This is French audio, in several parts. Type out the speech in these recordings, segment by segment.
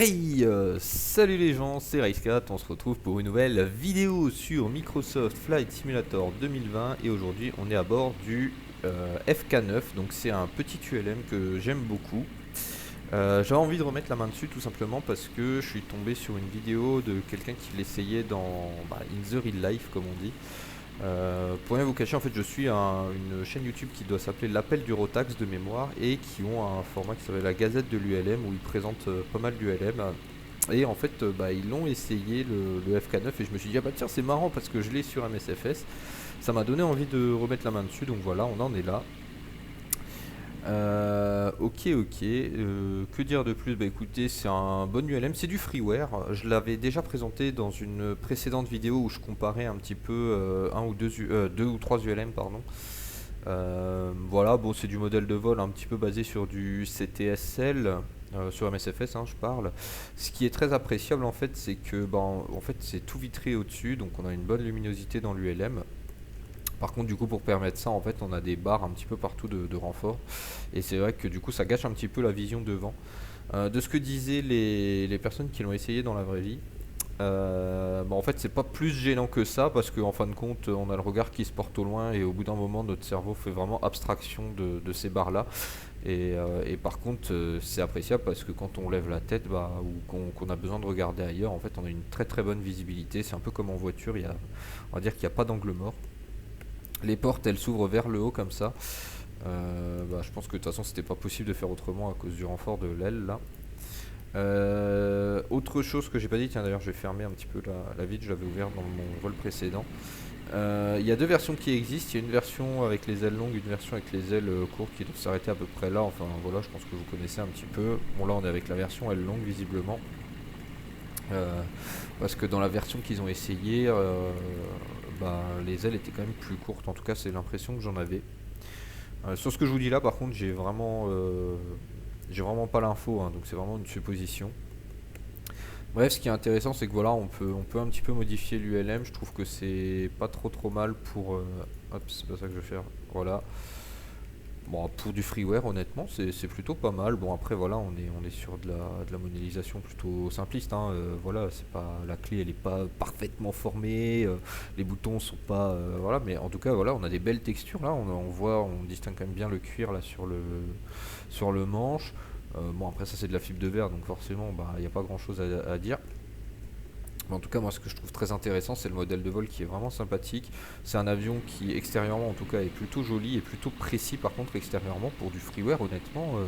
Hey, salut les gens, c'est Ricecat, on se retrouve pour une nouvelle vidéo sur Microsoft Flight Simulator 2020 et aujourd'hui on est à bord du FK9, donc c'est un petit ULM que j'aime beaucoup. J'avais envie de remettre la main dessus tout simplement parce que je suis tombé sur une vidéo de quelqu'un qui l'essayait dans In the Real Life comme on dit. Pour rien vous cacher, en fait, je suis une chaîne YouTube qui doit s'appeler l'Appel du Rotax de mémoire et qui ont un format qui s'appelle la Gazette de l'ULM où ils présentent pas mal d'ULM. Et en fait, ils l'ont essayé le FK9 et je me suis dit, ah bah tiens, c'est marrant parce que je l'ai sur MSFS. Ça m'a donné envie de remettre la main dessus, donc voilà, on en est là. Ok. Que dire de plus? Bah écoutez, c'est un bon ULM, c'est du freeware. Je l'avais déjà présenté dans une précédente vidéo où je comparais un petit peu deux ou trois ULM, pardon. Voilà, bon, c'est du modèle de vol un petit peu basé sur du CTSL. Sur MSFS, hein, je parle. Ce qui est très appréciable en fait, c'est que en fait, c'est tout vitré au-dessus, donc on a une bonne luminosité dans l'ULM. Par contre, du coup, pour permettre ça, en fait, on a des barres un petit peu partout de renfort. Et c'est vrai que du coup, ça gâche un petit peu la vision devant. De ce que disaient les personnes qui l'ont essayé dans la vraie vie, en fait, c'est pas plus gênant que ça parce qu'en fin de compte, on a le regard qui se porte au loin et au bout d'un moment, notre cerveau fait vraiment abstraction de ces barres-là. Et par contre, c'est appréciable parce que quand on lève la tête ou qu'on a besoin de regarder ailleurs, en fait, on a une très très bonne visibilité. C'est un peu comme en voiture, on va dire qu'il n'y a pas d'angle mort. Les portes elles s'ouvrent vers le haut comme ça. Je pense que de toute façon c'était pas possible de faire autrement à cause du renfort de l'aile là. Autre chose que j'ai pas dit, tiens d'ailleurs je vais fermer un petit peu la vitre, je l'avais ouvert dans mon vol précédent. Il y a deux versions qui existent, il y a une version avec les ailes longues, une version avec les ailes courtes qui doivent s'arrêter à peu près là, enfin voilà, je pense que vous connaissez un petit peu. Bon là on est avec la version aile longue visiblement. Parce que dans la version qu'ils ont essayé, les ailes étaient quand même plus courtes. En tout cas, c'est l'impression que j'en avais. Sur ce que je vous dis là, par contre, j'ai vraiment pas l'info, hein, donc c'est vraiment une supposition. Bref, ce qui est intéressant, c'est que voilà, on peut un petit peu modifier l'ULM. Je trouve que c'est pas trop mal pour. Hop, c'est pas ça que je vais faire. Voilà. Bon, pour du freeware, honnêtement, c'est plutôt pas mal. Bon, après, voilà, on est sur de la modélisation plutôt simpliste, hein. Voilà, c'est pas, la clé, elle est pas parfaitement formée, les boutons sont pas. Voilà, mais en tout cas, voilà, on a des belles textures là. On distingue quand même bien le cuir là sur le manche. Bon, après, ça, c'est de la fibre de verre, donc forcément, il n'y a pas grand chose à dire. Mais en tout cas, moi, ce que je trouve très intéressant, c'est le modèle de vol qui est vraiment sympathique. C'est un avion qui, extérieurement, en tout cas, est plutôt joli et plutôt précis. Par contre, extérieurement, pour du freeware, honnêtement,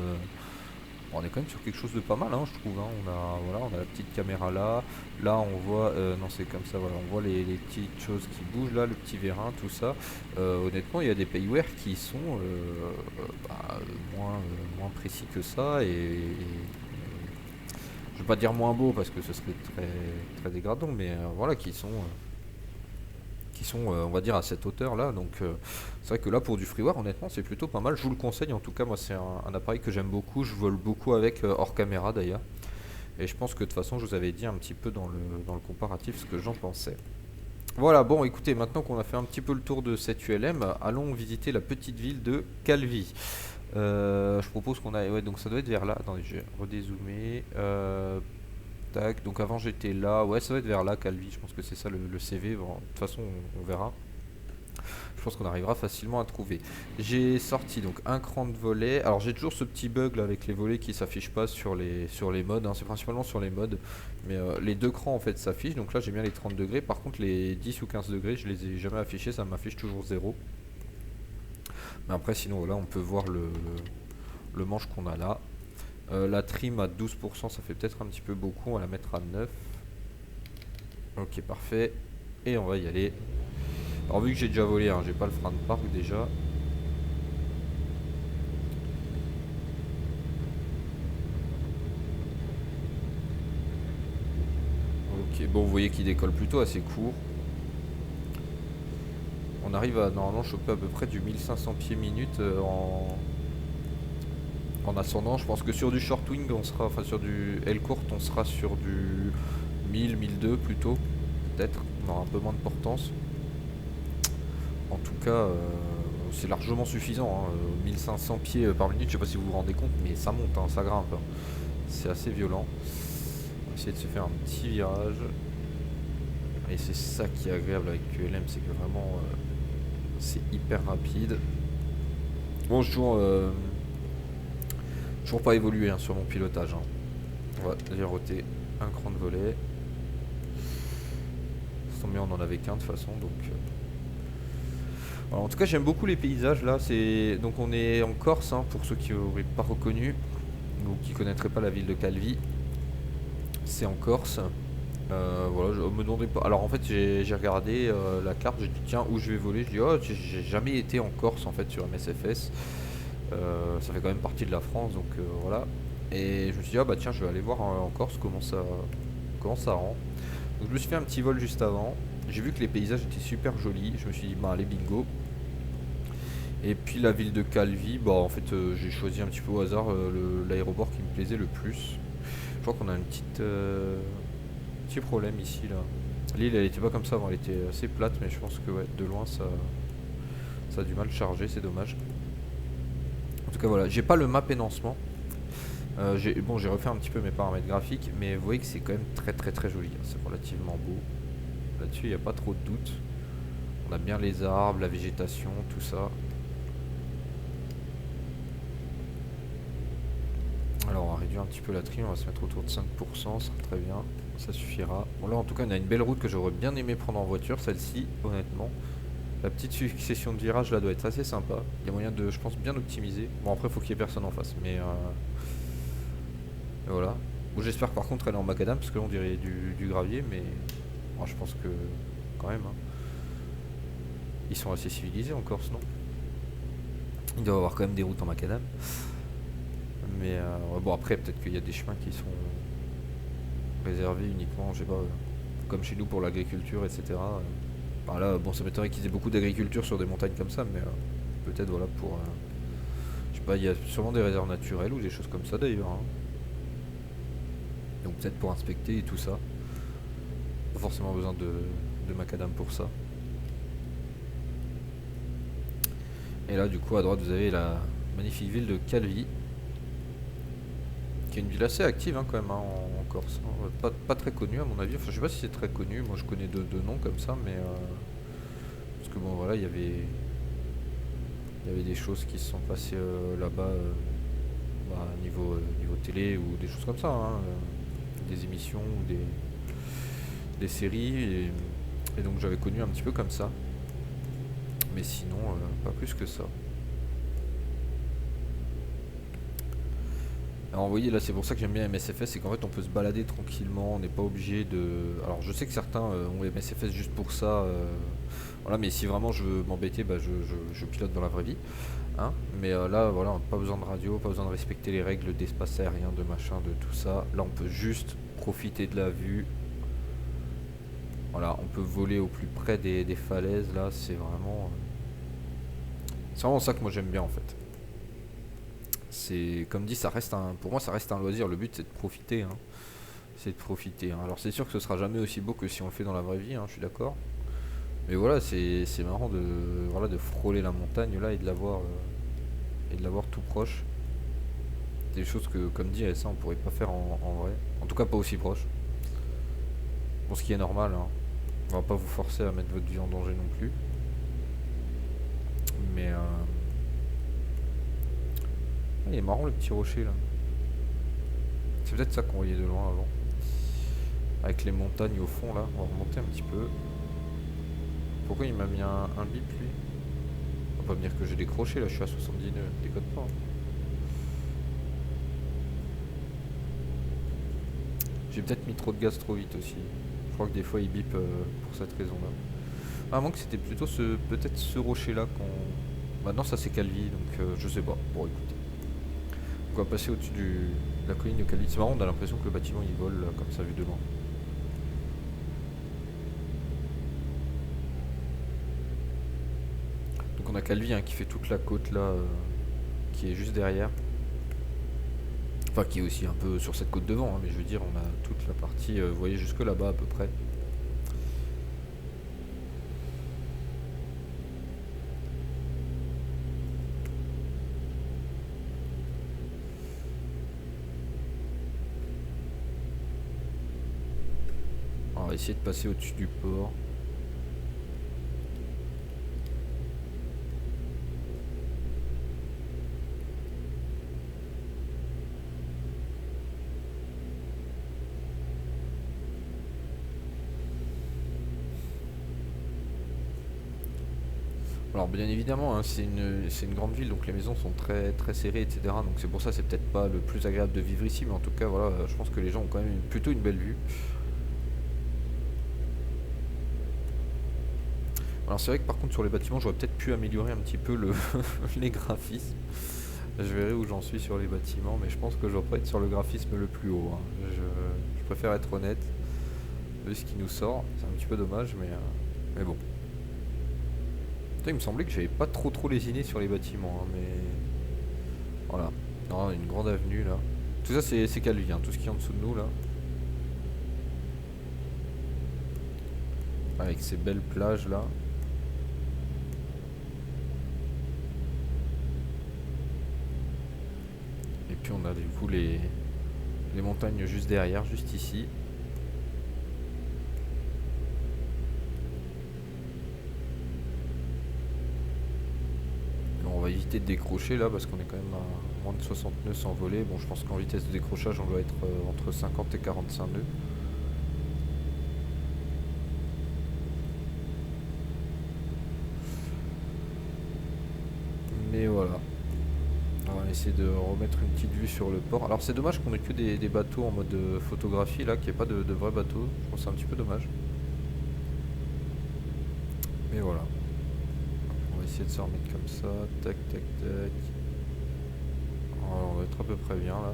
on est quand même sur quelque chose de pas mal, hein, je trouve, hein. On a la petite caméra là. Là, on voit, non, c'est comme ça, voilà, on voit les petites choses qui bougent là, le petit vérin, tout ça. Honnêtement, il y a des payware qui sont moins précis que ça je veux pas dire moins beaux parce que ce serait très dégradant, mais voilà, on va dire, à cette hauteur là. Donc, c'est vrai que là, pour du freeware, honnêtement, c'est plutôt pas mal. Je vous le conseille, en tout cas, moi, c'est un appareil que j'aime beaucoup. Je vole beaucoup avec hors caméra d'ailleurs. Et je pense que de toute façon, je vous avais dit un petit peu dans le comparatif ce que j'en pensais. Voilà, bon, écoutez, maintenant qu'on a fait un petit peu le tour de cette ULM, allons visiter la petite ville de Calvi. Je propose qu'on aille. Ouais, donc ça doit être vers là. Attendez, je vais redézoomer. Tac, donc avant j'étais là. Ouais, ça doit être vers là, Calvi. Je pense que c'est ça le CV. Bon, de toute façon, on verra. Je pense qu'on arrivera facilement à trouver. J'ai sorti donc un cran de volet. Alors j'ai toujours ce petit bug là avec les volets qui s'affichent pas sur les modes, hein. C'est principalement sur les modes. Mais les deux crans en fait s'affichent. Donc là j'ai bien les 30 degrés. Par contre les 10 ou 15 degrés je les ai jamais affichés. Ça m'affiche toujours 0. Mais après sinon voilà, on peut voir le manche qu'on a là. La trim à 12%, ça fait peut-être un petit peu beaucoup. On va la mettre à 9. Ok, parfait. Et on va y aller. Alors vu que j'ai déjà volé, hein, j'ai pas le frein de parc déjà. Ok, bon, vous voyez qu'il décolle plutôt assez court. On arrive à normalement choper à peu près du 1500 pieds minutes en ascendant. Je pense que sur du short wing, enfin sur du L courte, on sera sur du 1000, 1002 plutôt. Peut-être, on aura un peu moins de portance. En tout cas, c'est largement suffisant, hein. 1500 pieds par minute, je sais pas si vous vous rendez compte, mais ça monte, hein, ça grimpe, hein. C'est assez violent. essayer de se faire un petit virage. Et c'est ça qui est agréable avec QLM, c'est que vraiment c'est hyper rapide. Bon, toujours pas évolué hein, sur mon pilotage. Hein. On va zéroter un cran de volet. Ça tombe bien, on en avait qu'un de toute façon, donc. Alors, en tout cas, j'aime beaucoup les paysages là. Donc on est en Corse, hein, pour ceux qui n'auraient pas reconnu ou qui connaîtraient pas la ville de Calvi. C'est en Corse. Voilà, je me demandais pas. Alors en fait, j'ai regardé la carte, j'ai dit tiens où je vais voler. Je dis oh j'ai jamais été en Corse en fait sur MSFS. Ça fait quand même partie de la France, donc voilà. Et je me suis dit ah bah tiens je vais aller voir en Corse comment ça rend. Donc je me suis fait un petit vol juste avant. J'ai vu que les paysages étaient super jolis. Je me suis dit bah allez bingo. Et puis la ville de Calvi, bah en fait j'ai choisi un petit peu au hasard l'aéroport qui me plaisait le plus. Je crois qu'on a un petit problème ici là. L'île elle était pas comme ça avant, elle était assez plate, mais je pense que ouais, de loin ça a du mal charger, c'est dommage. En tout cas voilà, j'ai pas le map énoncement. J'ai refait un petit peu mes paramètres graphiques, mais vous voyez que c'est quand même très très très joli, hein. C'est relativement beau. Là-dessus il n'y a pas trop de doute. On a bien les arbres, la végétation, tout ça. Alors on va réduire un petit peu la trim, on va se mettre autour de 5%, ça sera très bien, ça suffira. Bon là en tout cas on a une belle route que j'aurais bien aimé prendre en voiture, celle-ci honnêtement. La petite succession de virages là doit être assez sympa. Il y a moyen de, je pense, bien optimiser. Bon après il faut qu'il y ait personne en face, mais voilà. Bon, j'espère par contre elle est en macadam parce que là on dirait du gravier, mais bon, je pense que quand même. Hein. Ils sont assez civilisés en Corse, non? Il doit y avoir quand même des routes en macadam. Mais ouais, bon après peut-être qu'il y a des chemins qui sont réservés uniquement, je sais pas, comme chez nous pour l'agriculture, etc. Enfin, là, bon, ça m'étonnerait qu'ils aient beaucoup d'agriculture sur des montagnes comme ça, mais peut-être voilà pour, je sais pas, il y a sûrement des réserves naturelles ou des choses comme ça d'ailleurs. Hein. Donc peut-être pour inspecter et tout ça. Pas forcément besoin de macadam pour ça. Et là, du coup, à droite, vous avez la magnifique ville de Calvi, qui est une ville assez active hein, quand même hein, en Corse. Hein. Pas très connue à mon avis. Enfin, je sais pas si c'est très connu. Moi, je connais deux noms comme ça, mais parce que bon, voilà, il y avait des choses qui se sont passées là-bas, bah, niveau télé ou des choses comme ça, hein, des émissions ou des séries, et donc j'avais connu un petit peu comme ça. Mais sinon, pas plus que ça. Alors vous voyez là c'est pour ça que j'aime bien MSFS, c'est qu'en fait on peut se balader tranquillement, on n'est pas obligé de... Alors je sais que certains ont MSFS juste pour ça, voilà, mais si vraiment je veux m'embêter, bah, je pilote dans la vraie vie. Hein, mais là voilà, on n'a pas besoin de radio, pas besoin de respecter les règles d'espace aérien, de machin, de tout ça. Là on peut juste profiter de la vue. Voilà, on peut voler au plus près des falaises, là c'est vraiment ça que moi j'aime bien en fait. C'est comme dit, pour moi ça reste un loisir. Le but c'est de profiter, hein. C'est de profiter. Hein. Alors c'est sûr que ce sera jamais aussi beau que si on le fait dans la vraie vie, hein, je suis d'accord. Mais voilà, c'est marrant de frôler la montagne là et de l'avoir tout proche. Des choses que, comme dit, ça on pourrait pas faire en vrai. En tout cas pas aussi proche. Bon, ce qui est normal. Hein. On va pas vous forcer à mettre votre vie en danger non plus. Mais il est marrant le petit rocher là. C'est peut-être ça qu'on voyait de loin avant. Avec les montagnes au fond là, on va remonter un petit peu. Pourquoi il m'a mis un bip lui? On va pas me dire que j'ai décroché là, je suis à 70 nœuds, décode pas. Hein. J'ai peut-être mis trop de gaz trop vite aussi. Je crois que des fois il bip pour cette raison là. Ah, à moins que c'était plutôt peut-être ce rocher là qu'on... Maintenant ça c'est Calvi donc je sais pas. Bon écoutez. On va passer au-dessus de la colline de Calvi. C'est marrant, on a l'impression que le bâtiment il vole là, comme ça vu de loin. Donc on a Calvi hein, qui fait toute la côte là, qui est juste derrière. Enfin qui est aussi un peu sur cette côte devant, hein, mais je veux dire on a toute la partie, vous voyez jusque là-bas à peu près. va essayer de passer au-dessus du port. Alors bien évidemment, hein, c'est une grande ville, donc les maisons sont très très serrées, etc. Donc c'est pour ça, c'est peut-être pas le plus agréable de vivre ici, mais en tout cas, voilà, je pense que les gens ont quand même plutôt une belle vue. Alors c'est vrai que par contre sur les bâtiments, j'aurais peut-être pu améliorer un petit peu les graphismes. Je verrai où j'en suis sur les bâtiments, mais je pense que je vais pas être sur le graphisme le plus haut, hein. Je préfère être honnête de ce qui nous sort. C'est un petit peu dommage, mais bon. Putain, il me semblait que j'avais pas trop lésiné sur les bâtiments, hein, mais voilà. Non, une grande avenue là. Tout ça c'est Calvi, hein, tout ce qui est en dessous de nous là. Avec ces belles plages là. Et puis on a du coup les montagnes juste derrière, juste ici. On va éviter de décrocher là parce qu'on est quand même à moins de 60 nœuds sans voler. Bon, je pense qu'en vitesse de décrochage on doit être entre 50 et 45 nœuds. Mais voilà. On va essayer de remettre une petite vue sur le port. Alors c'est dommage qu'on ait que des bateaux en mode photographie là, qu'il n'y ait pas de vrais bateaux. Je pense que c'est un petit peu dommage. Mais voilà. On va essayer de se remettre comme ça. Tac, tac, tac. Alors, on va être à peu près bien là.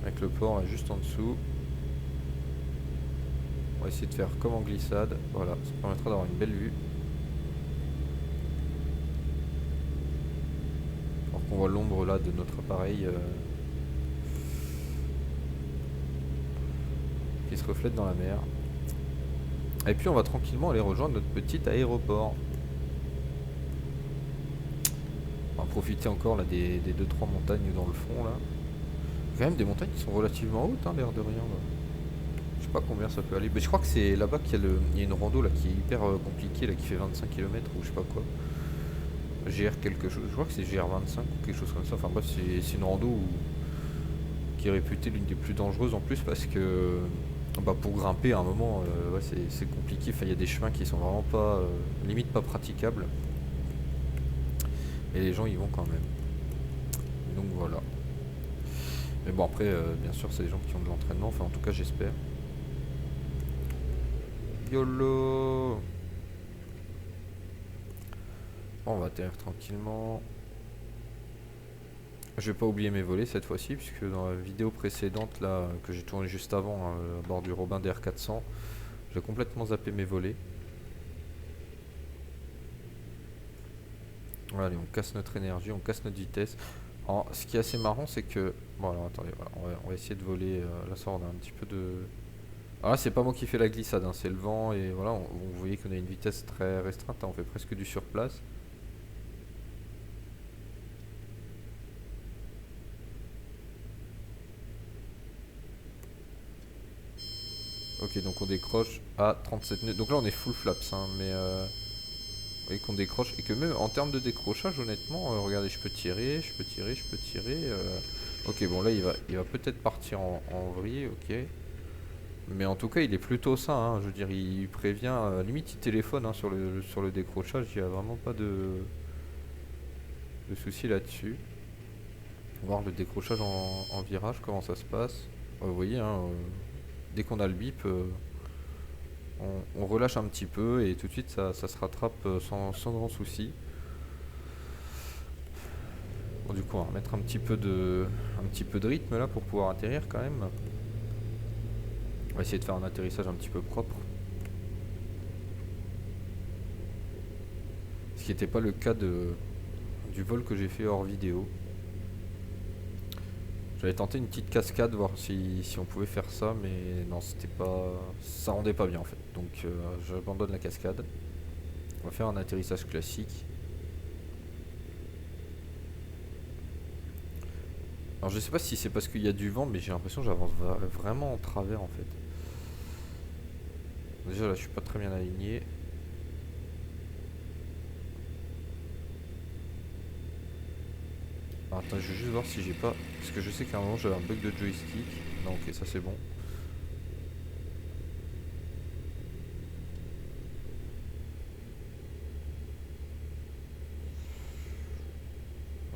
Avec le port là juste en dessous. On va essayer de faire comme en glissade. Voilà, ça permettra d'avoir une belle vue. Alors qu'on voit l'ombre là de notre appareil qui se reflète dans la mer. Et puis on va tranquillement aller rejoindre notre petit aéroport. On va profiter encore là des 2-3 montagnes dans le fond là. Il y a quand même des montagnes qui sont relativement hautes, hein, l'air de rien là. Je sais pas combien ça peut aller. Mais je crois que c'est là-bas qu'il y a une rando là qui est hyper compliquée là, qui fait 25 km ou je sais pas quoi. GR quelque chose, je crois que c'est GR25 ou quelque chose comme ça. Enfin bref, c'est une rando qui est réputée l'une des plus dangereuses en plus parce que bah, pour grimper à un moment, ouais, c'est compliqué. Enfin, il y a des chemins qui sont vraiment pas, limite pas praticables. Et les gens y vont quand même. Donc voilà. Mais bon après, bien sûr, c'est des gens qui ont de l'entraînement. Enfin, en tout cas, j'espère. YOLO. Bon, on va atterrir tranquillement. Je vais pas oublier mes volets cette fois-ci, puisque dans la vidéo précédente là que j'ai tourné juste avant, hein, à bord du Robin DR400, j'ai complètement zappé mes volets. Voilà, allez, on casse notre énergie, on casse notre vitesse. Alors, ce qui est assez marrant, c'est que... Bon, alors attendez, voilà, on va essayer de voler. Là, ça, on a un petit peu de... Alors là, c'est pas moi qui fais la glissade, hein, c'est le vent. Et voilà, vous voyez qu'on a une vitesse très restreinte, hein, on fait presque du surplace. Ok, donc on décroche à 37 nœuds. Donc là, on est full flaps, hein, mais... Vous voyez qu'on décroche et que même en termes de décrochage, honnêtement, regardez, je peux tirer, je peux tirer, je peux tirer. Ok, bon là il va peut-être partir en vrille, ok. Mais en tout cas, il est plutôt sain, hein, je veux dire, il prévient, limite il téléphone, hein, sur le décrochage, il n'y a vraiment pas de souci là-dessus. On va voir le décrochage en virage, comment ça se passe. Vous voyez, hein, dès qu'on a le bip, on relâche un petit peu et tout de suite ça se rattrape sans grand souci. Bon, du coup on va mettre un petit peu de rythme là pour pouvoir atterrir quand même. On va essayer de faire un atterrissage un petit peu propre. Ce qui n'était pas le cas du vol que j'ai fait hors vidéo. J'avais tenté une petite cascade, voir si on pouvait faire ça, mais non, c'était pas, ça rendait pas bien en fait. Donc j'abandonne la cascade. On va faire un atterrissage classique. Alors je sais pas si c'est parce qu'il y a du vent, mais j'ai l'impression que j'avance vraiment en travers en fait. Déjà là je suis pas très bien aligné. Alors, attends, je vais juste voir si j'ai pas... Parce que je sais qu'à un moment j'avais un bug de joystick. Non, ok, ça c'est bon.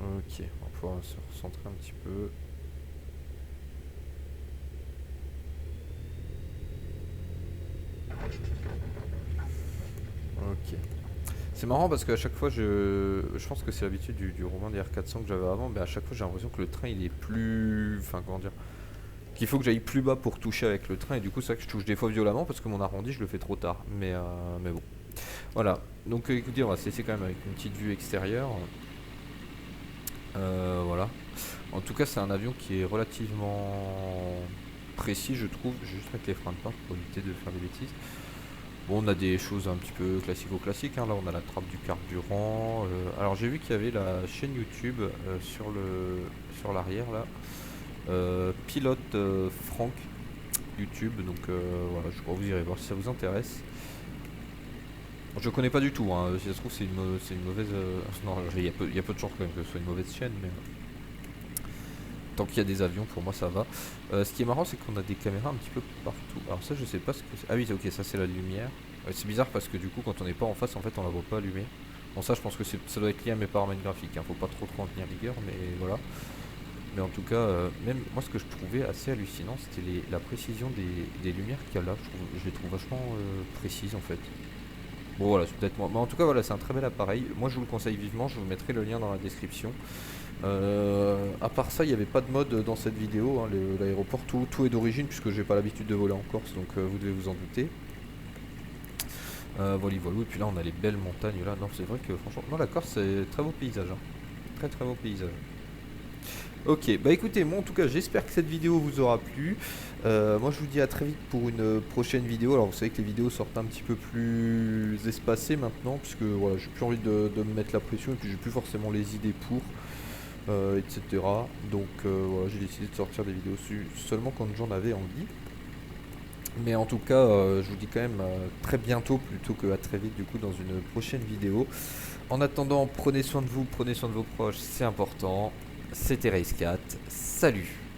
Ok, on va pouvoir se recentrer un petit peu. Ok. C'est marrant parce qu'à chaque fois, je pense que c'est l'habitude du Romain DR400 que j'avais avant, mais à chaque fois j'ai l'impression que le train il est plus... Enfin comment dire, qu'il faut que j'aille plus bas pour toucher avec le train, et du coup c'est vrai que je touche des fois violemment parce que mon arrondi je le fais trop tard. Mais bon. Voilà. Donc écoutez, on va se laisser quand même avec une petite vue extérieure. Voilà. En tout cas c'est un avion qui est relativement précis je trouve, juste avec les freins de porte pour éviter de faire des bêtises. Bon, on a des choses un petit peu classico-classiques, hein. Là, on a la trappe du carburant. Alors, j'ai vu qu'il y avait la chaîne YouTube sur l'arrière, là. Pilote Franck YouTube. Donc, voilà, je crois que vous irez voir si ça vous intéresse. Je connais pas du tout, hein. Si ça se trouve, c'est une mauvaise... non, il y a peu de chances quand même que ce soit une mauvaise chaîne, mais... Tant qu'il y a des avions, pour moi, ça va. Ce qui est marrant, c'est qu'on a des caméras un petit peu partout. Alors ça, je sais pas ce que c'est. Ah oui, ok, ça c'est la lumière. C'est bizarre parce que du coup, quand on n'est pas en face, en fait, on la voit pas allumer. Bon, ça, je pense que ça doit être lié à mes paramètres graphiques, hein. Faut pas trop en tenir rigueur, mais voilà. Mais en tout cas, même moi, ce que je trouvais assez hallucinant, c'était la précision des lumières qu'il y a là. Je les trouve vachement précises, en fait. Bon, voilà, c'est peut-être moi. Mais en tout cas, voilà, c'est un très bel appareil. Moi, je vous le conseille vivement. Je vous mettrai le lien dans la description. À part ça, il n'y avait pas de mode dans cette vidéo, hein. L'aéroport, tout est d'origine puisque j'ai pas l'habitude de voler en Corse, donc vous devez vous en douter. Voilà, voilà. Et puis là, on a les belles montagnes là. Non, c'est vrai que franchement, non, la Corse, c'est très beau paysage, hein. Très très beau paysage. Ok, bah écoutez, moi en tout cas, j'espère que cette vidéo vous aura plu. Moi, je vous dis à très vite pour une prochaine vidéo. Alors, vous savez que les vidéos sortent un petit peu plus espacées maintenant, puisque voilà, j'ai plus envie de me mettre la pression et puis j'ai plus forcément les idées pour. Etc. Donc voilà, j'ai décidé de sortir des vidéos seulement quand j'en avais envie. Mais en tout cas, je vous dis quand même très bientôt plutôt que à très vite du coup dans une prochaine vidéo. En attendant, prenez soin de vous, prenez soin de vos proches, c'est important. C'était Race 4, salut!